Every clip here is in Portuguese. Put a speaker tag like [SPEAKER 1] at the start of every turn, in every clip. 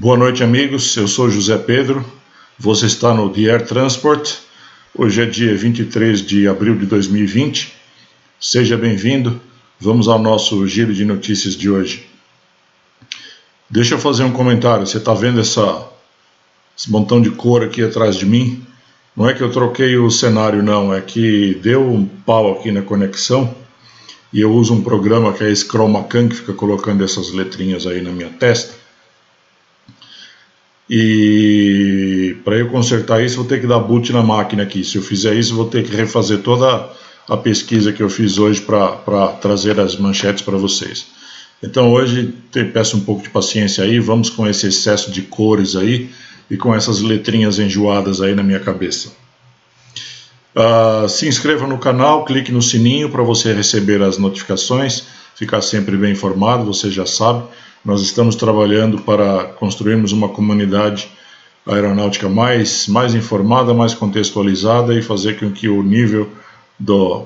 [SPEAKER 1] Boa noite, amigos. Eu sou José Pedro. Você está no The Air Transport. Hoje é dia 23 de abril de 2020. Seja bem-vindo. Vamos ao nosso giro de notícias de hoje. Deixa eu fazer um comentário. Você está vendo esse montão de cor aqui atrás de mim? Não é que eu troquei o cenário, não. É que deu um pau aqui na conexão e eu uso um programa que é esse Chroma Khan, que fica colocando essas letrinhas aí na minha testa. E para eu consertar isso, vou ter que dar boot na máquina aqui. Se eu fizer isso, vou ter que refazer toda a pesquisa que eu fiz hoje para trazer as manchetes para vocês. Então hoje peço um pouco de paciência aí, vamos com esse excesso de cores aí e com essas letrinhas enjoadas aí na minha cabeça. Se inscreva no canal, clique no sininho para você receber as notificações, ficar sempre bem informado, você já sabe. Nós estamos trabalhando para construirmos uma comunidade aeronáutica mais informada, mais contextualizada e fazer com que o nível do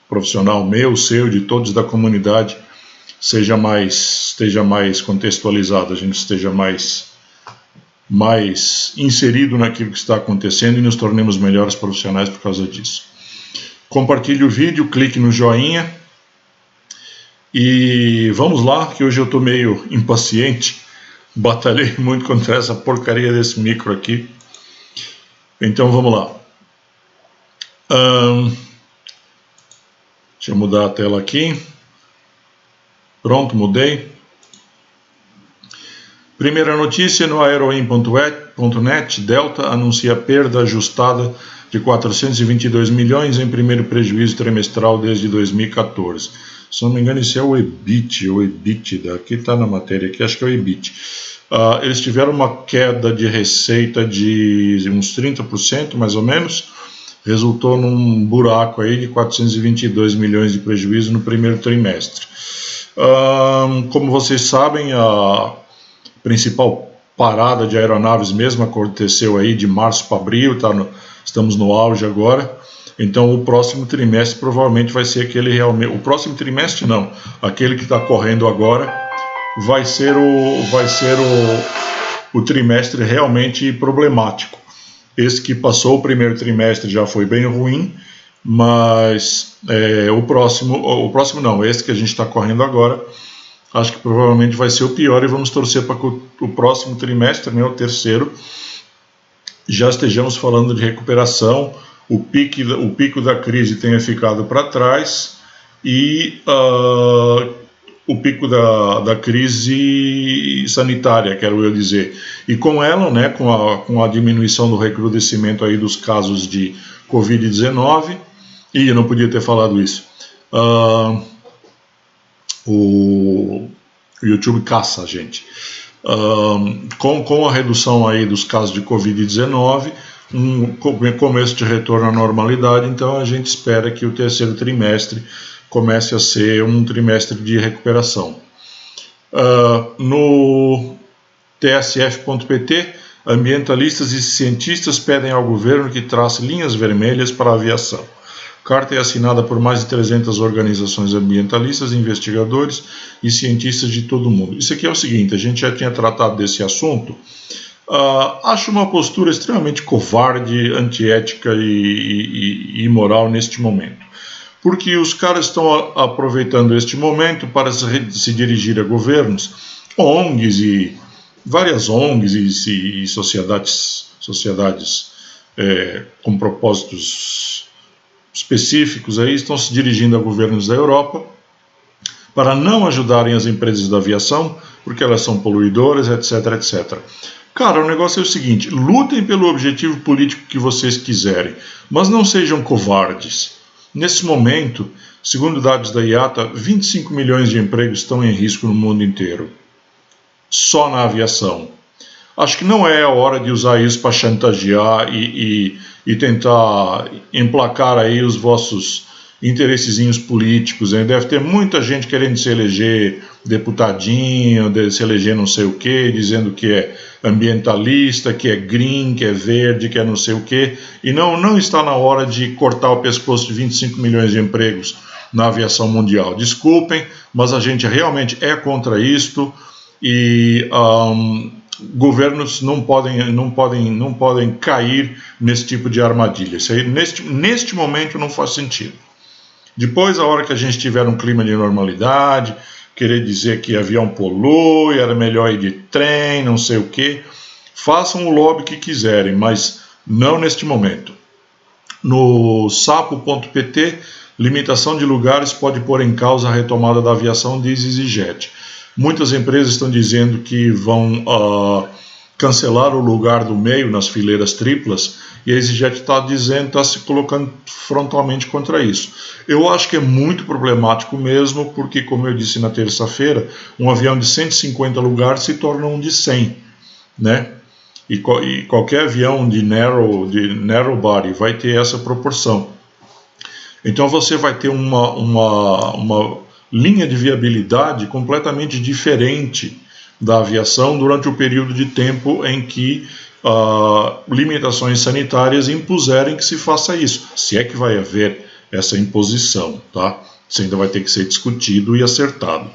[SPEAKER 1] profissional meu, seu, de todos da comunidade esteja mais contextualizado, a gente esteja mais inserido naquilo que está acontecendo e nos tornemos melhores profissionais por causa disso. Compartilhe o vídeo, clique no joinha. E vamos lá, que hoje eu estou meio impaciente, batalhei muito contra essa porcaria desse micro aqui. Então vamos lá. Deixa eu mudar a tela aqui. Pronto, mudei. Primeira notícia no aeroin.net, Delta anuncia perda ajustada de 422 milhões em primeiro prejuízo trimestral desde 2014. Se não me engano, isso é o EBIT, ou EBITDA, aqui está na matéria, aqui acho que é o EBIT. Eles tiveram uma queda de receita de uns 30%, mais ou menos, resultou num buraco aí de 422 milhões de prejuízo no primeiro trimestre. Como vocês sabem, a principal parada de aeronaves mesmo aconteceu aí de março para abril, estamos no auge agora. Então o próximo trimestre provavelmente vai ser aquele realmente. O próximo trimestre não, aquele que está correndo agora vai ser o trimestre realmente problemático. Esse que passou o primeiro trimestre já foi bem ruim, mas o próximo não, esse que a gente está correndo agora, acho que provavelmente vai ser o pior e vamos torcer para que o próximo trimestre, o terceiro, já estejamos falando de recuperação. O pico da crise tenha ficado para trás e o pico da crise sanitária, quero eu dizer. E com ela, né, com a diminuição do recrudescimento aí dos casos de Covid-19, e eu não podia ter falado isso, o YouTube caça a gente. Com a redução aí dos casos de Covid-19, um começo de retorno à normalidade, então a gente espera que o terceiro trimestre comece a ser um trimestre de recuperação. No tsf.pt, ambientalistas e cientistas pedem ao governo que trace linhas vermelhas para a aviação. Carta é assinada por mais de 300 organizações ambientalistas, investigadores e cientistas de todo o mundo. Isso aqui é o seguinte, a gente já tinha tratado desse assunto. Acho uma postura extremamente covarde, antiética e imoral neste momento. Porque os caras estão aproveitando este momento para se dirigir a governos, ONGs e várias ONGs e sociedades com propósitos específicos aí, estão se dirigindo a governos da Europa para não ajudarem as empresas da aviação, porque elas são poluidoras, etc, etc. Cara, o negócio é o seguinte, lutem pelo objetivo político que vocês quiserem, mas não sejam covardes. Nesse momento, segundo dados da IATA, 25 milhões de empregos estão em risco no mundo inteiro, só na aviação. Acho que não é a hora de usar isso para chantagear e tentar emplacar aí os vossos interessezinhos políticos, hein? Deve ter muita gente querendo se eleger deputadinho, se eleger não sei o que, dizendo que é ambientalista, que é green, que é verde, que é não sei o que, e não está na hora de cortar o pescoço de 25 milhões de empregos na aviação mundial. Desculpem, mas a gente realmente é contra isto, e governos não podem cair nesse tipo de armadilha. Isso aí, neste momento não faz sentido. Depois, a hora que a gente tiver um clima de normalidade, querer dizer que avião polui, era melhor ir de trem, não sei o quê, façam o lobby que quiserem, mas não neste momento. No sapo.pt, limitação de lugares pode pôr em causa a retomada da aviação, diz EasyJet. Muitas empresas estão dizendo que vão cancelar o lugar do meio nas fileiras triplas, e a EasyJet está se colocando frontalmente contra isso. Eu acho que é muito problemático mesmo, porque, como eu disse na terça-feira, um avião de 150 lugares se torna um de 100, né? E qualquer avião de narrow body vai ter essa proporção. Então você vai ter uma linha de viabilidade completamente diferente da aviação durante o período de tempo em que limitações sanitárias impuserem que se faça isso. Se é que vai haver essa imposição, tá? Isso ainda vai ter que ser discutido e acertado.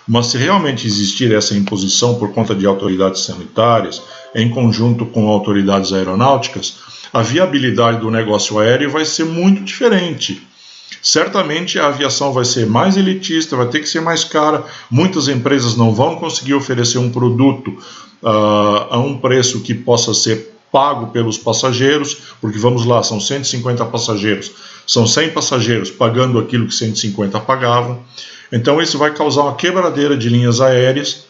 [SPEAKER 1] Mas se realmente existir essa imposição por conta de autoridades sanitárias, em conjunto com autoridades aeronáuticas, a viabilidade do negócio aéreo vai ser muito diferente. Certamente a aviação vai ser mais elitista, vai ter que ser mais cara, muitas empresas não vão conseguir oferecer um produto a um preço que possa ser pago pelos passageiros, porque vamos lá, são 150 passageiros, são 100 passageiros pagando aquilo que 150 pagavam. Então isso vai causar uma quebradeira de linhas aéreas,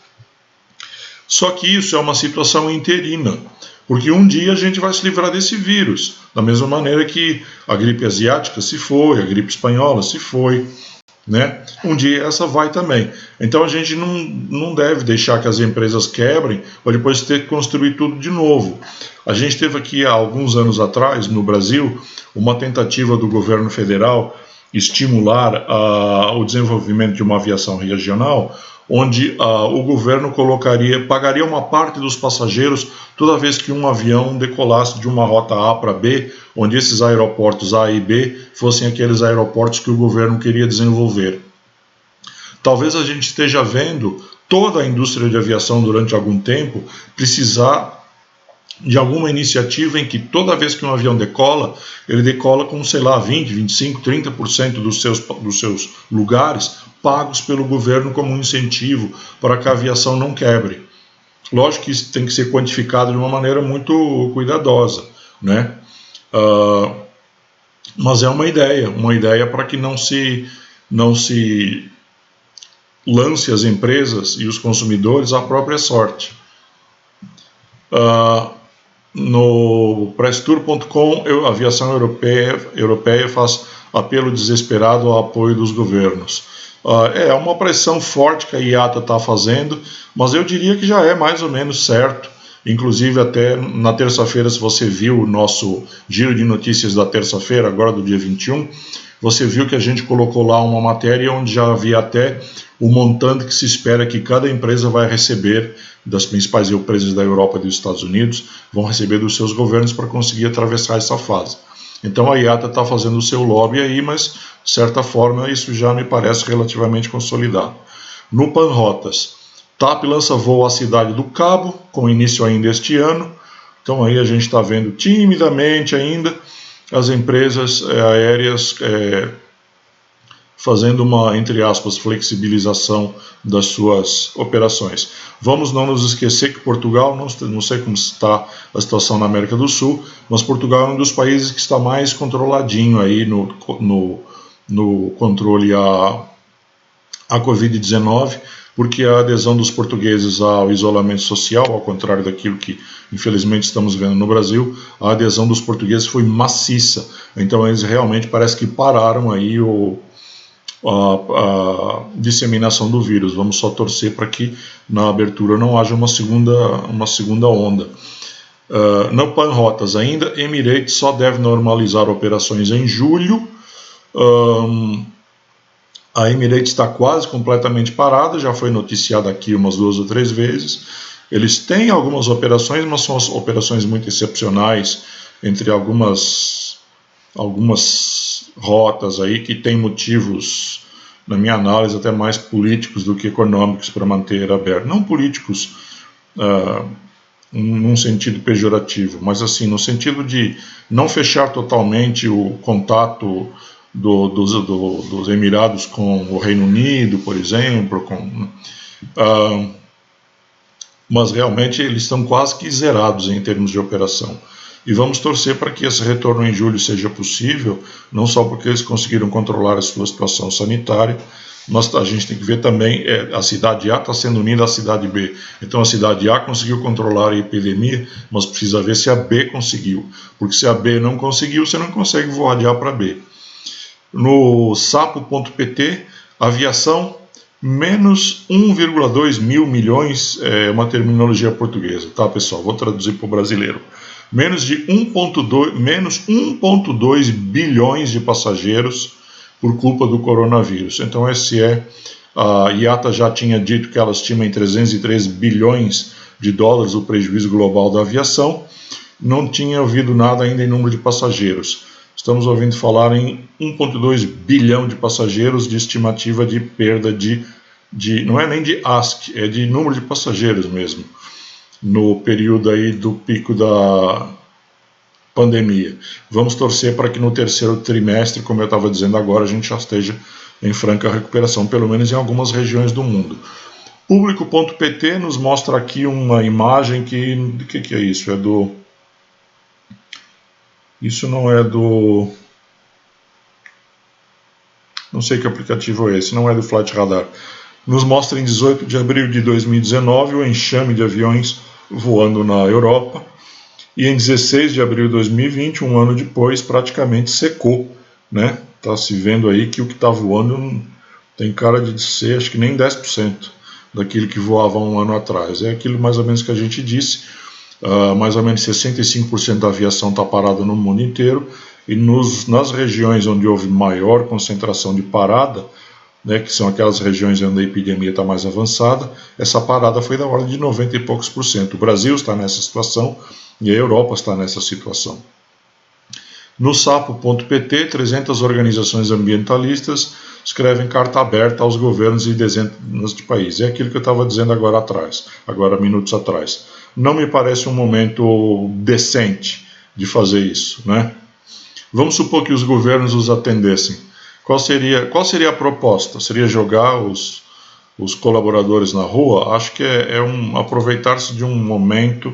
[SPEAKER 1] só que isso é uma situação interina, porque um dia a gente vai se livrar desse vírus, da mesma maneira que a gripe asiática se foi, a gripe espanhola se foi, né? Um dia essa vai também. Então a gente não deve deixar que as empresas quebrem para depois ter que construir tudo de novo. A gente teve aqui há alguns anos atrás, no Brasil, uma tentativa do governo federal estimular o desenvolvimento de uma aviação regional, onde o governo pagaria uma parte dos passageiros toda vez que um avião decolasse de uma rota A para B, onde esses aeroportos A e B fossem aqueles aeroportos que o governo queria desenvolver. Talvez a gente esteja vendo toda a indústria de aviação durante algum tempo precisar de alguma iniciativa em que toda vez que um avião decola, ele decola com, 20, 25, 30% dos seus lugares pagos pelo governo como um incentivo para que a aviação não quebre. Lógico que isso tem que ser quantificado de uma maneira muito cuidadosa, né? Mas é uma ideia para que não se lance as empresas e os consumidores à própria sorte. No presstour.com, a aviação europeia faz apelo desesperado ao apoio dos governos. É uma pressão forte que a IATA está fazendo, mas eu diria que já é mais ou menos certo. Inclusive, até na terça-feira, se você viu o nosso giro de notícias da terça-feira, agora do dia 21, você viu que a gente colocou lá uma matéria onde já havia até o montante que se espera que cada empresa vai receber das principais empresas da Europa e dos Estados Unidos, vão receber dos seus governos para conseguir atravessar essa fase. Então a IATA está fazendo o seu lobby aí, mas de certa forma isso já me parece relativamente consolidado. No Panrotas, TAP lança voo à cidade do Cabo, com início ainda este ano. Então aí a gente está vendo timidamente ainda as empresas aéreas fazendo uma, entre aspas, flexibilização das suas operações. Vamos não nos esquecer que Portugal, não sei como está a situação na América do Sul, mas Portugal é um dos países que está mais controladinho aí no controle à Covid-19, porque a adesão dos portugueses ao isolamento social, ao contrário daquilo que infelizmente estamos vendo no Brasil, a adesão dos portugueses foi maciça. Então eles realmente parece que pararam aí a disseminação do vírus. Vamos só torcer para que na abertura não haja uma segunda onda. No Panrotas ainda, Emirates só deve normalizar operações em julho. A Emirates está quase completamente parada, já foi noticiada aqui umas 2 ou 3 vezes. Eles têm algumas operações, mas são operações muito excepcionais, entre algumas rotas aí que têm motivos, na minha análise, até mais políticos do que econômicos para manter aberto. Não políticos num sentido pejorativo, mas assim, no sentido de não fechar totalmente o contato dos Emirados com o Reino Unido, por exemplo, mas realmente eles estão quase que zerados em termos de operação. E vamos torcer para que esse retorno em julho seja possível, não só porque eles conseguiram controlar a sua situação sanitária, mas a gente tem que ver também, a cidade A está sendo unida à cidade B. Então a cidade A conseguiu controlar a epidemia, mas precisa ver se a B conseguiu. Porque se a B não conseguiu, você não consegue voar de A para B. No sapo.pt, aviação, menos 1,2 mil milhões, é uma terminologia portuguesa, tá pessoal? Vou traduzir para o brasileiro. Menos 1,2 bilhões de passageiros por culpa do coronavírus. Então a IATA já tinha dito que ela estima em 303 bilhões de dólares o prejuízo global da aviação. Não tinha ouvido nada ainda em número de passageiros. Estamos ouvindo falar em 1,2 bilhão de passageiros de estimativa de perda não é nem de ASC, é de número de passageiros mesmo, no período aí do pico da pandemia. Vamos torcer para que no terceiro trimestre, como eu estava dizendo agora, a gente já esteja em franca recuperação, pelo menos em algumas regiões do mundo. Público.pt nos mostra aqui uma imagem que é isso? Isso não é do... Não sei que aplicativo é esse, não é do Flight Radar. Nos mostra em 18 de abril de 2019 o enxame de aviões voando na Europa. E em 16 de abril de 2020, um ano depois, praticamente secou, né? Está se vendo aí que o que está voando tem cara de ser, acho que nem 10% daquilo que voava um ano atrás. É aquilo mais ou menos que a gente disse, mais ou menos 65% da aviação está parada no mundo inteiro, e nas regiões onde houve maior concentração de parada, né, que são aquelas regiões onde a epidemia está mais avançada, essa parada foi da ordem de 90 e poucos por cento. O Brasil está nessa situação e a Europa está nessa situação. No sapo.pt, 300 organizações ambientalistas escrevem carta aberta aos governos e dezenas de países. É aquilo que eu estava dizendo agora minutos atrás. Não me parece um momento decente de fazer isso, né? Vamos supor que os governos os atendessem. Qual seria a proposta? Seria jogar os colaboradores na rua? Acho que aproveitar-se de um momento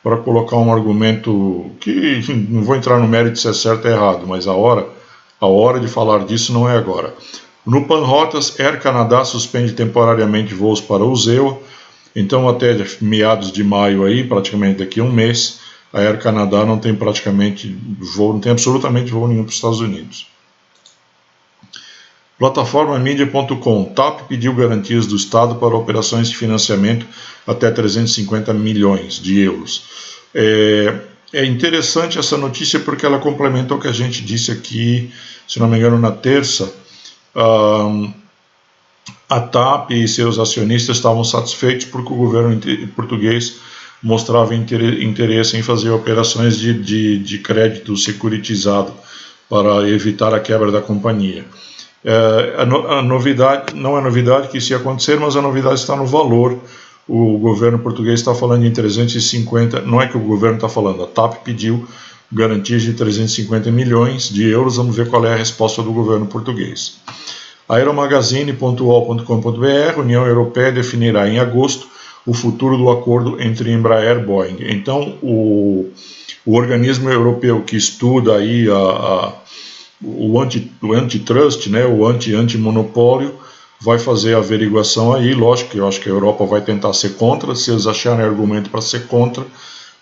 [SPEAKER 1] para colocar um argumento que não vou entrar no mérito se é certo ou errado, mas a hora de falar disso não é agora. No Panrotas, Air Canada suspende temporariamente voos para o ZEUA, então até meados de maio aí, praticamente daqui a um mês, a Air Canada não tem absolutamente voo nenhum para os Estados Unidos. Plataforma Mídia.com. TAP pediu garantias do Estado para operações de financiamento até 350 milhões de euros. É interessante essa notícia porque ela complementa o que a gente disse aqui, se não me engano, na terça. A TAP e seus acionistas estavam satisfeitos porque o governo português mostrava interesse em fazer operações de crédito securitizado para evitar a quebra da companhia. A novidade, não é novidade que isso ia acontecer, mas a novidade está no valor. O governo português está falando em 350, não é que o governo está falando, a TAP pediu garantias de 350 milhões de euros, vamos ver qual é a resposta do governo português. Aeromagazine.ol.com.br, União Europeia definirá em agosto o futuro do acordo entre Embraer e Boeing. Então, o organismo europeu que estuda aí o antitrust, né, o anti-monopólio, vai fazer a averiguação aí. Lógico que eu acho que a Europa vai tentar ser contra. Se eles acharem argumento para ser contra,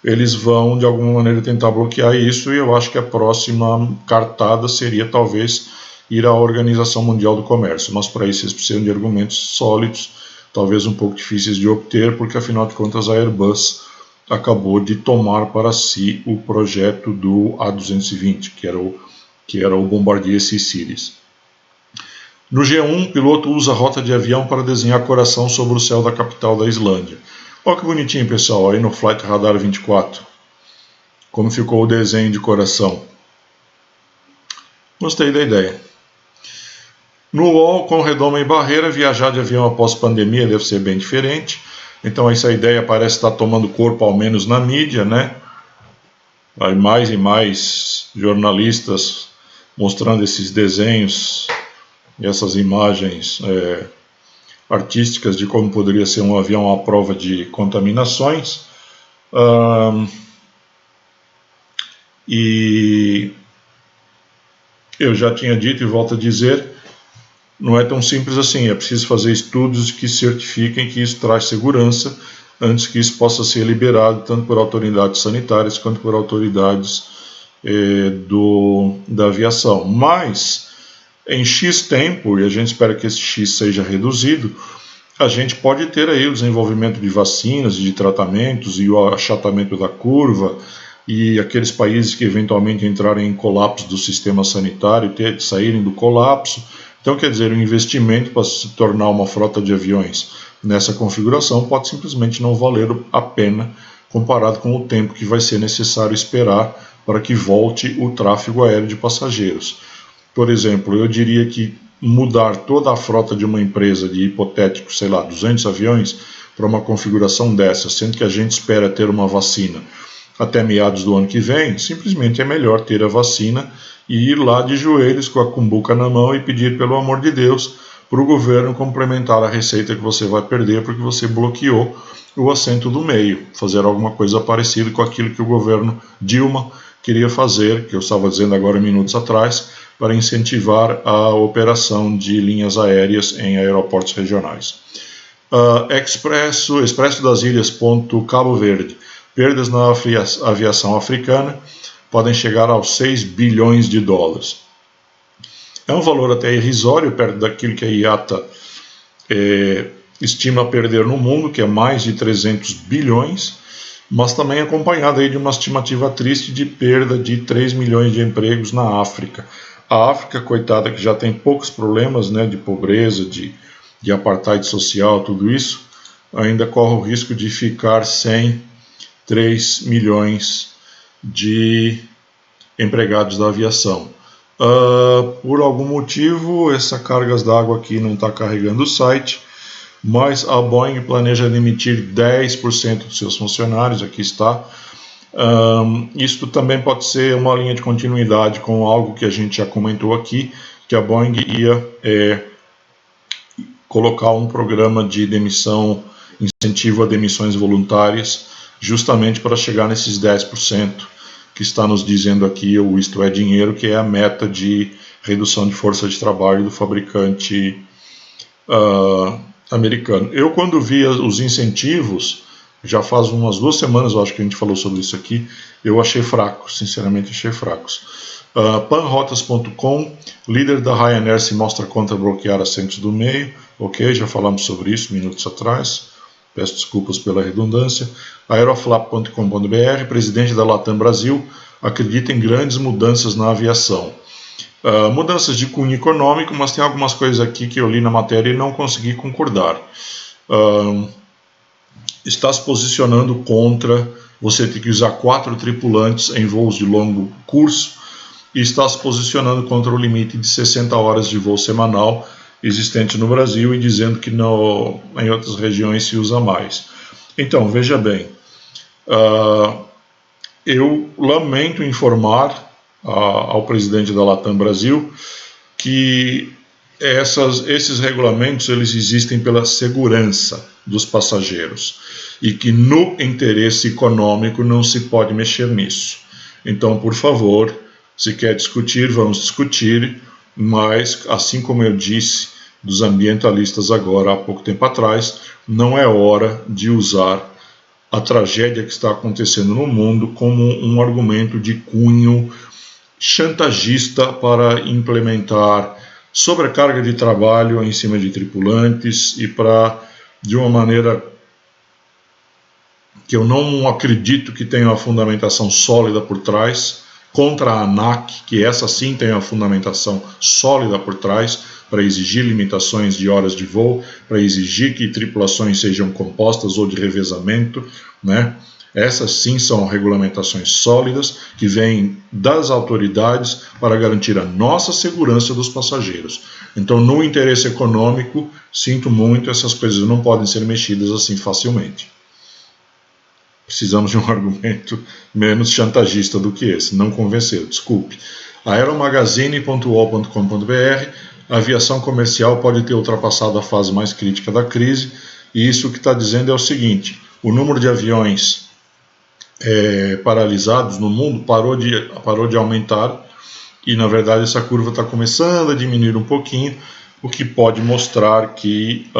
[SPEAKER 1] eles vão de alguma maneira tentar bloquear isso, e eu acho que a próxima cartada seria talvez ir à Organização Mundial do Comércio, mas para isso eles precisam de argumentos sólidos, talvez um pouco difíceis de obter, porque afinal de contas a Airbus acabou de tomar para si o projeto do A220, que era o Bombardier C-Series. No G1, piloto usa rota de avião para desenhar coração sobre o céu da capital da Islândia. Olha que bonitinho, pessoal, aí no Flight Radar 24. Como ficou o desenho de coração. Gostei da ideia. No UOL, com redoma e barreira, viajar de avião após pandemia deve ser bem diferente. Então essa ideia parece estar tomando corpo, ao menos na mídia, né? Aí mais e mais jornalistas mostrando esses desenhos e essas imagens artísticas de como poderia ser um avião à prova de contaminações. E eu já tinha dito e volto a dizer, não é tão simples assim, é preciso fazer estudos que certifiquem que isso traz segurança antes que isso possa ser liberado tanto por autoridades sanitárias quanto por autoridades da aviação. Mas em X tempo, e a gente espera que esse X seja reduzido, a gente pode ter aí o desenvolvimento de vacinas e de tratamentos e o achatamento da curva, e aqueles países que eventualmente entrarem em colapso do sistema sanitário saírem do colapso. Então, quer dizer, o investimento para se tornar uma frota de aviões nessa configuração pode simplesmente não valer a pena comparado com o tempo que vai ser necessário esperar para que volte o tráfego aéreo de passageiros. Por exemplo, eu diria que mudar toda a frota de uma empresa de hipotéticos, 200 aviões para uma configuração dessa, sendo que a gente espera ter uma vacina até meados do ano que vem, simplesmente é melhor ter a vacina e ir lá de joelhos com a cumbuca na mão e pedir, pelo amor de Deus, para o governo complementar a receita que você vai perder porque você bloqueou o assento do meio, fazer alguma coisa parecida com aquilo que o governo Dilma queria fazer, que eu estava dizendo agora minutos atrás, para incentivar a operação de linhas aéreas em aeroportos regionais. Expresso das Ilhas. Cabo Verde. Perdas na aviação africana podem chegar aos 6 bilhões de dólares. É um valor até irrisório, perto daquilo que a IATA estima perder no mundo, que é mais de 300 bilhões, mas também acompanhada aí de uma estimativa triste de perda de 3 milhões de empregos na África. A África, coitada, que já tem poucos problemas, né, de pobreza, de apartheid social, tudo isso, ainda corre o risco de ficar sem 3 milhões de empregados da aviação. Por algum motivo, essa Cargas d'Água aqui não está carregando o site, mas a Boeing planeja demitir 10% dos seus funcionários, aqui está. Isto também pode ser uma linha de continuidade com algo que a gente já comentou aqui, que a Boeing ia colocar um programa de demissão, incentivo a demissões voluntárias, justamente para chegar nesses 10% que está nos dizendo aqui, o Isto é Dinheiro, que é a meta de redução de força de trabalho do fabricante americano. Eu, quando vi os incentivos, já faz umas 2 semanas, eu acho que a gente falou sobre isso aqui, eu achei fracos, sinceramente achei fracos. Panrotas.com, líder da Ryanair se mostra contra bloquear assentos do meio, ok, já falamos sobre isso minutos atrás, peço desculpas pela redundância. Aeroflap.com.br, presidente da Latam Brasil, acredita em grandes mudanças na aviação. Mudanças de cunho econômico, mas tem algumas coisas aqui que eu li na matéria e não consegui concordar. Está se posicionando contra você ter que usar 4 tripulantes em voos de longo curso e está se posicionando contra o limite de 60 horas de voo semanal existente no Brasil e dizendo que em outras regiões se usa mais. Então, veja bem, eu lamento informar ao presidente da Latam Brasil que esses regulamentos eles existem pela segurança dos passageiros e que no interesse econômico não se pode mexer nisso. Então, por favor, se quer discutir, vamos discutir, mas, assim como eu disse dos ambientalistas agora, há pouco tempo atrás, não é hora de usar a tragédia que está acontecendo no mundo como um argumento de cunho chantagista para implementar sobrecarga de trabalho em cima de tripulantes e para, de uma maneira que eu não acredito que tenha uma fundamentação sólida por trás, contra a ANAC, que essa sim tem uma fundamentação sólida por trás, para exigir limitações de horas de voo, para exigir que tripulações sejam compostas ou de revezamento, né? Essas sim são regulamentações sólidas que vêm das autoridades para garantir a nossa segurança dos passageiros. Então, no interesse econômico, sinto muito, essas coisas não podem ser mexidas assim facilmente. Precisamos de um argumento menos chantagista do que esse. Não convenceu, desculpe. Aeromagazine.ol.com.br. A aviação comercial pode ter ultrapassado a fase mais crítica da crise, e isso que está dizendo é o seguinte: o número de aviões paralisados no mundo parou de aumentar, e na verdade essa curva está começando a diminuir um pouquinho, o que pode mostrar que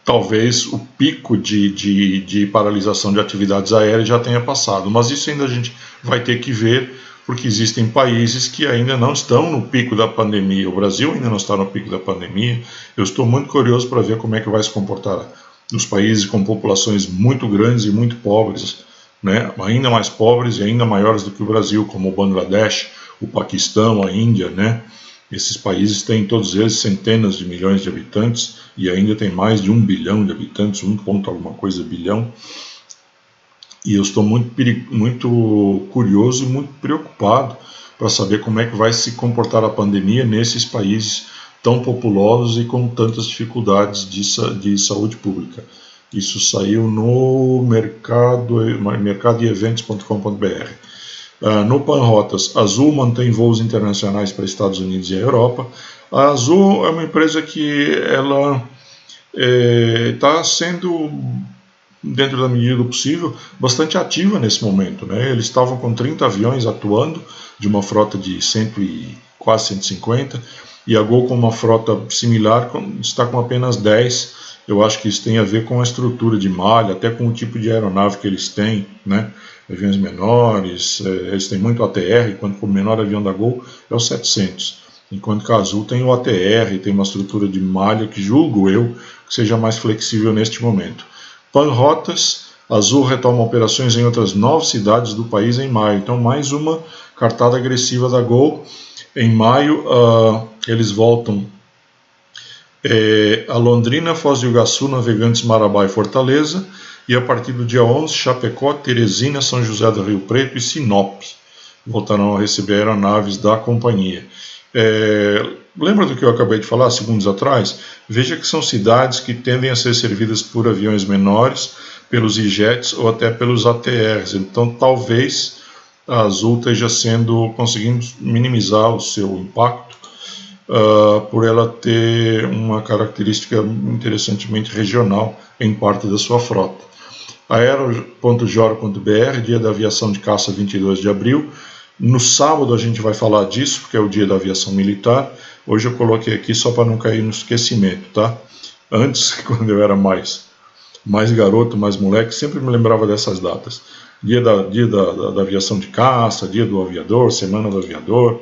[SPEAKER 1] talvez o pico de paralisação de atividades aéreas já tenha passado, mas isso ainda a gente vai ter que ver, porque existem países que ainda não estão no pico da pandemia. O Brasil ainda não está no pico da pandemia. Eu estou muito curioso para ver como é que vai se comportar nos países com populações muito grandes e muito pobres, né? Ainda mais pobres e ainda maiores do que o Brasil, como o Bangladesh, o Paquistão, a Índia, né? Esses países têm, todos eles, centenas de milhões de habitantes e ainda tem mais de 1 bilhão de habitantes, 1 ponto alguma coisa bilhão. E eu estou muito curioso e muito preocupado para saber como é que vai se comportar a pandemia nesses países tão populosos e com tantas dificuldades de saúde pública. Isso saiu no mercadoeventos.com.br. No Panrotas, a Azul mantém voos internacionais para Estados Unidos e a Europa. A Azul é uma empresa que ela está sendo, dentro da medida do possível, bastante ativa nesse momento, né? Eles estavam com 30 aviões atuando, de uma frota de quase 150, e a Gol, com uma frota similar, está com apenas 10. Eu acho que isso tem a ver com a estrutura de malha, até com o tipo de aeronave que eles têm, né? Aviões menores, eles têm muito ATR, enquanto o menor avião da Gol é o 700. Enquanto que a Azul tem o ATR, tem uma estrutura de malha que julgo eu que seja mais flexível neste momento. Panrotas, a Azul retoma operações em outras 9 cidades do país em maio. Então, mais uma cartada agressiva da Gol. Em maio, eles voltam a Londrina, Foz do Iguaçu, Navegantes, Marabá e Fortaleza. E a partir do dia 11, Chapecó, Teresina, São José do Rio Preto e Sinop voltarão a receber aeronaves da companhia. Lembra do que eu acabei de falar segundos atrás? Veja que são cidades que tendem a ser servidas por aviões menores, pelos E-Jets ou até pelos ATRs. Então, talvez a Azul esteja conseguindo minimizar o seu impacto por ela ter uma característica interessantemente regional em parte da sua frota. Aero.jor.br, dia da aviação de caça 22 de abril. No sábado a gente vai falar disso, porque é o dia da aviação militar. Hoje eu coloquei aqui só para não cair no esquecimento, tá? Antes, quando eu era mais garoto, mais moleque, sempre me lembrava dessas datas. Dia da aviação de caça, dia do aviador, semana do aviador.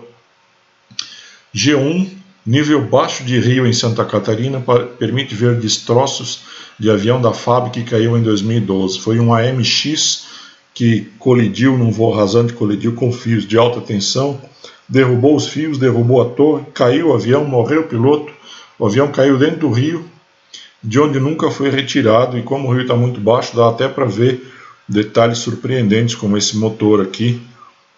[SPEAKER 1] G1, nível baixo de rio em Santa Catarina permite ver destroços de avião da FAB que caiu em 2012. Foi um AMX que colidiu num voo rasante, colidiu com fios de alta tensão, derrubou os fios, derrubou a torre, caiu o avião, morreu o piloto, o avião caiu dentro do rio, de onde nunca foi retirado, e como o rio está muito baixo, dá até para ver detalhes surpreendentes, como esse motor aqui,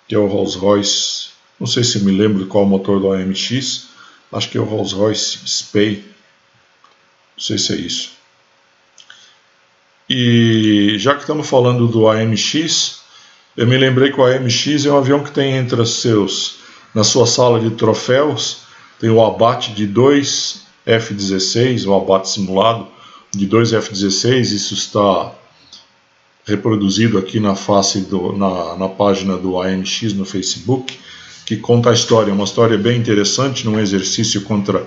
[SPEAKER 1] que é o Rolls-Royce, não sei se me lembro de qual motor do AMX, acho que é o Rolls-Royce Spey, não sei se é isso. E já que estamos falando do AMX, eu me lembrei que o AMX é um avião que tem na sua sala de troféus, tem o abate de 2 F-16, o abate simulado de 2 F-16, isso está reproduzido aqui na página do AMX no Facebook, que conta a história, uma história bem interessante, num exercício contra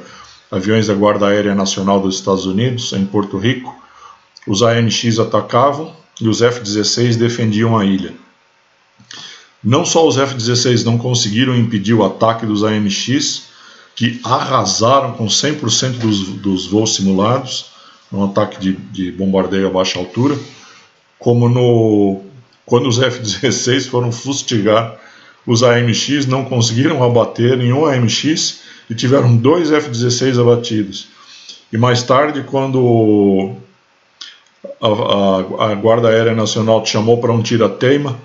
[SPEAKER 1] aviões da Guarda Aérea Nacional dos Estados Unidos, em Porto Rico. Os AMX atacavam e os F-16 defendiam a ilha. Não só os F-16 não conseguiram impedir o ataque dos AMX, que arrasaram com 100% dos voos simulados, um ataque de bombardeio a baixa altura, como quando os F-16 foram fustigar os AMX, não conseguiram abater nenhum AMX e tiveram 2 F-16 abatidos. E mais tarde, quando a Guarda Aérea Nacional te chamou para um tira-teima,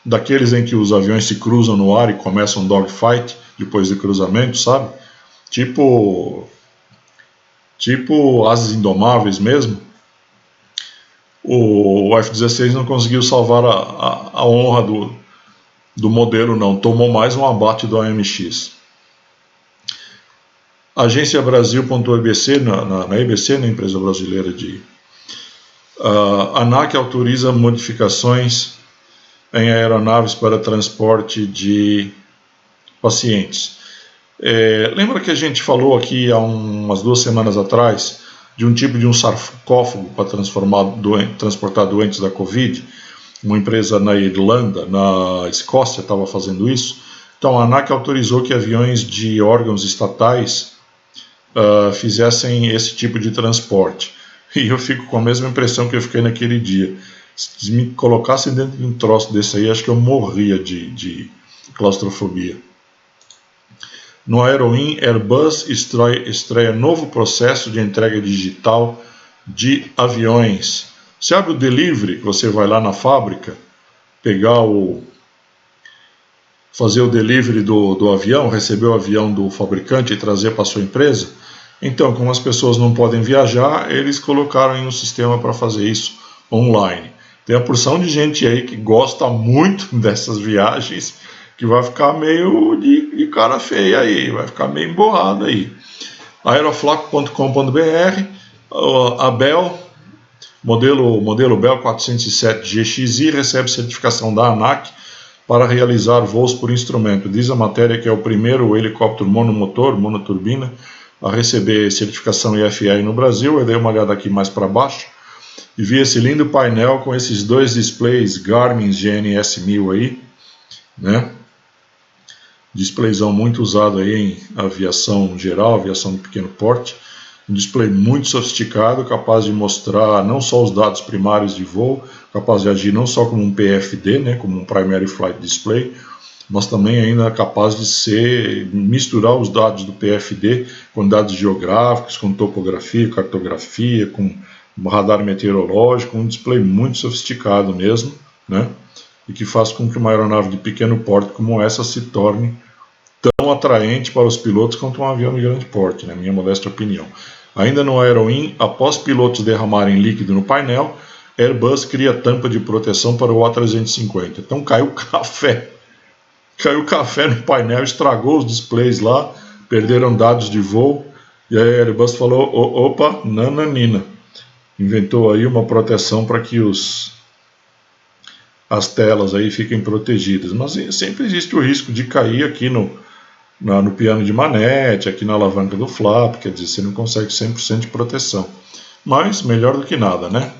[SPEAKER 1] daqueles em que os aviões se cruzam no ar e começam um dogfight depois do cruzamento, sabe? Tipo Asas Indomáveis mesmo. O F-16 não conseguiu salvar a honra do modelo, não. Tomou mais um abate do AMX. Agência Brasil.ebc, na EBC, na empresa brasileira de... A ANAC autoriza modificações em aeronaves para transporte de pacientes. Lembra que a gente falou aqui há umas 2 semanas atrás de um tipo de um sarcófago para transportar doentes da Covid? Uma empresa na Irlanda, na Escócia, estava fazendo isso. Então a ANAC autorizou que aviões de órgãos estatais fizessem esse tipo de transporte. E eu fico com a mesma impressão que eu fiquei naquele dia. Se me colocassem dentro de um troço desse aí, acho que eu morria de claustrofobia. No Aeroin, Airbus estreia novo processo de entrega digital de aviões. Sabe o delivery, que você vai lá na fábrica, fazer o delivery do avião, receber o avião do fabricante e trazer para a sua empresa? Então, como as pessoas não podem viajar, eles colocaram em um sistema para fazer isso online. Tem a porção de gente aí que gosta muito dessas viagens, que vai ficar meio de cara feia aí, vai ficar meio emborrado aí. Aeroflap.com.br, a Bell, modelo Bell 407 GXI, recebe certificação da ANAC para realizar voos por instrumento. Diz a matéria que é o primeiro helicóptero monomotor, monoturbina, a receber certificação IFR no Brasil. Eu dei uma olhada aqui mais para baixo e vi esse lindo painel com esses 2 displays Garmin GNS 1000 aí, né? Displayzão muito usado aí em aviação geral, aviação de pequeno porte. Um display muito sofisticado, capaz de mostrar não só os dados primários de voo, capaz de agir não só como um PFD, né, como um Primary Flight Display, mas também ainda capaz de misturar os dados do PFD com dados geográficos, com topografia, cartografia, com radar meteorológico, um display muito sofisticado mesmo, né, e que faz com que uma aeronave de pequeno porte como essa se torne tão atraente para os pilotos quanto um avião de grande porte, na minha modesta opinião. Ainda no Aeroin, após pilotos derramarem líquido no painel, Airbus cria tampa de proteção para o A350. Então caiu café no painel, estragou os displays lá, perderam dados de voo, e aí a Airbus falou, opa, nananina. Inventou aí uma proteção para que as telas aí fiquem protegidas. Mas sempre existe o risco de cair aqui no piano de manete, aqui na alavanca do flap, quer dizer, você não consegue 100% de proteção. Mas melhor do que nada, né?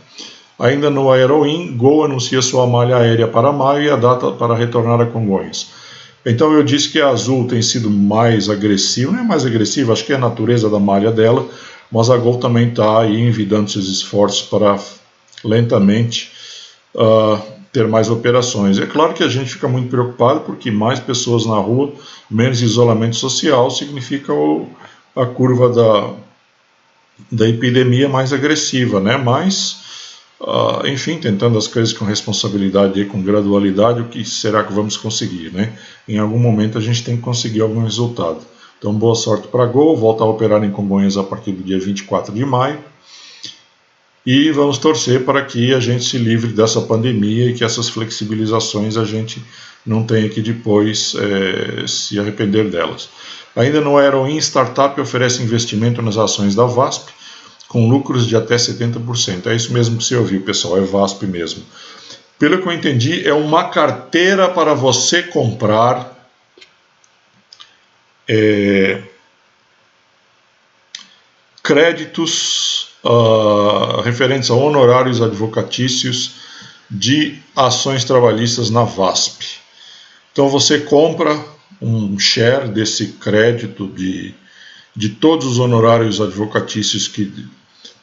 [SPEAKER 1] Ainda no Aeroin, Gol anuncia sua malha aérea para maio e a data para retornar a Congonhas. Então eu disse que a Azul tem sido mais agressiva, não é mais agressiva, acho que é a natureza da malha dela, mas a Gol também está aí envidando seus esforços para lentamente ter mais operações. É claro que a gente fica muito preocupado porque mais pessoas na rua, menos isolamento social, significa a curva da epidemia mais agressiva, né? Mas, enfim, tentando as coisas com responsabilidade e com gradualidade, o que será que vamos conseguir, né? Em algum momento a gente tem que conseguir algum resultado. Então, boa sorte para a Gol, volta a operar em Congonhas a partir do dia 24 de maio. E vamos torcer para que a gente se livre dessa pandemia e que essas flexibilizações a gente não tenha que depois se arrepender delas. Ainda no Aeroin, startup oferece investimento nas ações da VASP com lucros de até 70%. É isso mesmo que você ouviu, pessoal, é VASP mesmo. Pelo que eu entendi, é uma carteira para você comprar créditos referentes a honorários advocatícios de ações trabalhistas na VASP. Então você compra um share desse crédito de todos os honorários advocatícios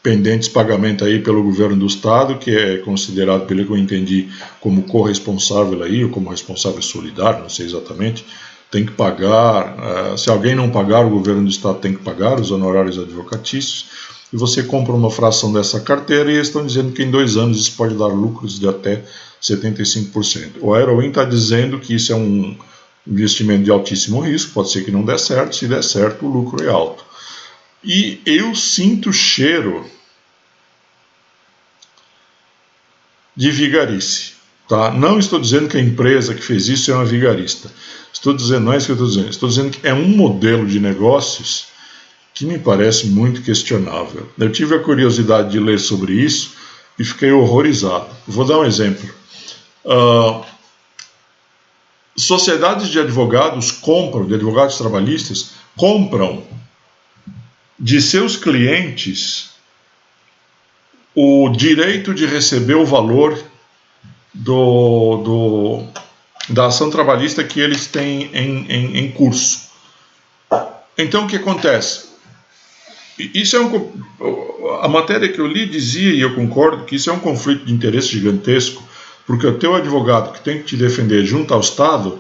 [SPEAKER 1] pendentes pagamento aí pelo governo do estado, que é considerado, pelo que eu entendi, como corresponsável aí, ou como responsável solidário, não sei exatamente, tem que pagar, se alguém não pagar, o governo do estado tem que pagar os honorários advocatícios. e você compra uma fração dessa carteira e eles estão dizendo que em 2 anos isso pode dar lucros de até 75%. O Aerowin está dizendo que isso é um investimento de altíssimo risco, pode ser que não dê certo, se der certo o lucro é alto. E eu sinto cheiro de vigarice. Tá? Não estou dizendo que a empresa que fez isso é uma vigarista. Não é isso que eu estou dizendo. Estou dizendo que é um modelo de negócios que me parece muito questionável. Eu tive a curiosidade de ler sobre isso e fiquei horrorizado. Vou dar um exemplo. Sociedades de advogados trabalhistas, compram de seus clientes o direito de receber o valor da ação trabalhista que eles têm em curso. Então, o que acontece? Isso a matéria que eu li dizia, e eu concordo, que isso é um conflito de interesse gigantesco, porque o teu advogado, que tem que te defender junto ao Estado,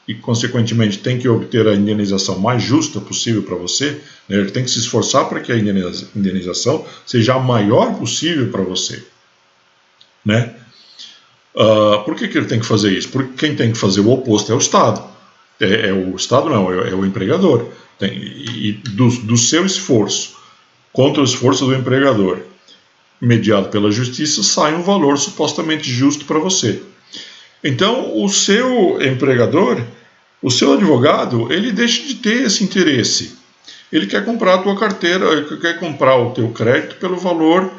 [SPEAKER 1] e consequentemente tem que obter a indenização mais justa possível para você, né? Ele tem que se esforçar para que a indenização seja a maior possível para você, né? Por que ele tem que fazer isso? Porque quem tem que fazer o oposto é o Estado. O Estado não, é o empregador. E do seu esforço contra o esforço do empregador, mediado pela justiça, sai um valor supostamente justo para você. Então, o seu empregador, o seu advogado, ele deixa de ter esse interesse. Ele quer comprar a tua carteira, ele quer comprar o teu crédito pelo valor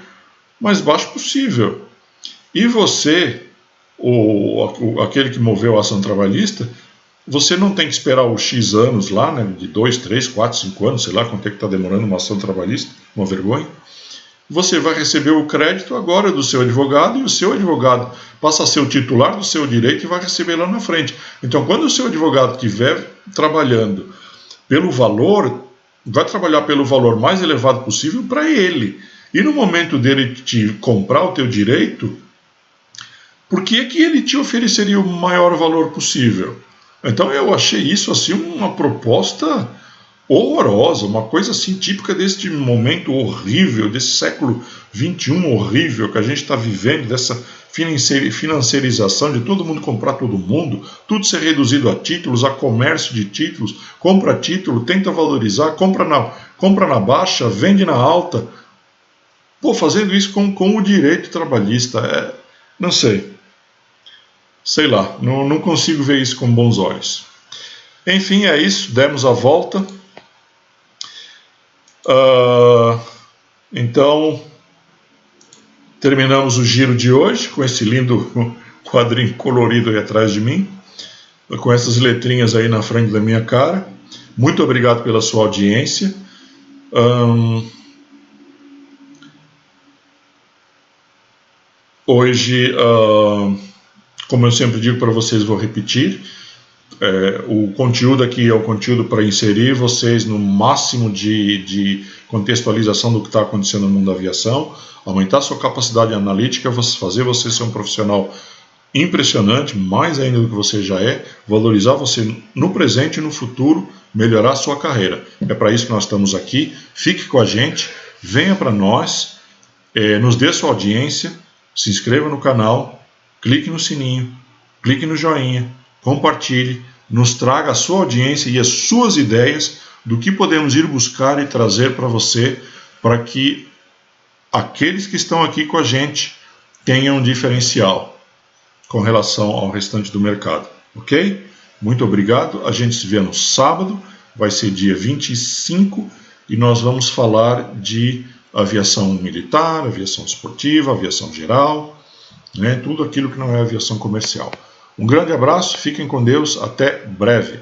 [SPEAKER 1] mais baixo possível. E você, aquele que moveu a ação trabalhista, você não tem que esperar os X anos lá, né, de 2, 3, 4, 5 anos, sei lá quanto é que está demorando uma ação trabalhista, uma vergonha. Você vai receber o crédito agora do seu advogado e o seu advogado passa a ser o titular do seu direito e vai receber lá na frente. Então, quando o seu advogado estiver trabalhando pelo valor, vai trabalhar pelo valor mais elevado possível para ele. E no momento dele te comprar o teu direito, por que ele te ofereceria o maior valor possível? Então eu achei isso assim uma proposta horrorosa, uma coisa assim típica deste momento horrível, desse século XXI horrível que a gente está vivendo, dessa financiarização de todo mundo comprar todo mundo, tudo ser reduzido a títulos, a comércio de títulos, compra título, tenta valorizar, compra na baixa, vende na alta. Pô, fazendo isso com o direito trabalhista, não sei. Sei lá, não consigo ver isso com bons olhos. Enfim, é isso, demos a volta. Então, terminamos o giro de hoje com esse lindo quadrinho colorido aí atrás de mim, com essas letrinhas aí na frente da minha cara. Muito obrigado pela sua audiência. Hoje, como eu sempre digo para vocês, vou repetir, o conteúdo aqui é o conteúdo para inserir vocês no máximo de contextualização do que está acontecendo no mundo da aviação, aumentar sua capacidade analítica, fazer você ser um profissional impressionante, mais ainda do que você já é, valorizar você no presente e no futuro, melhorar a sua carreira. É para isso que nós estamos aqui. Fique com a gente, venha para nós, nos dê sua audiência, se inscreva no canal, clique no sininho, clique no joinha, compartilhe, nos traga a sua audiência e as suas ideias do que podemos ir buscar e trazer para você, para que aqueles que estão aqui com a gente tenham um diferencial com relação ao restante do mercado, ok? Muito obrigado, a gente se vê no sábado, vai ser dia 25 e nós vamos falar de aviação militar, aviação esportiva, aviação geral, né, tudo aquilo que não é aviação comercial. Um grande abraço, fiquem com Deus, até breve.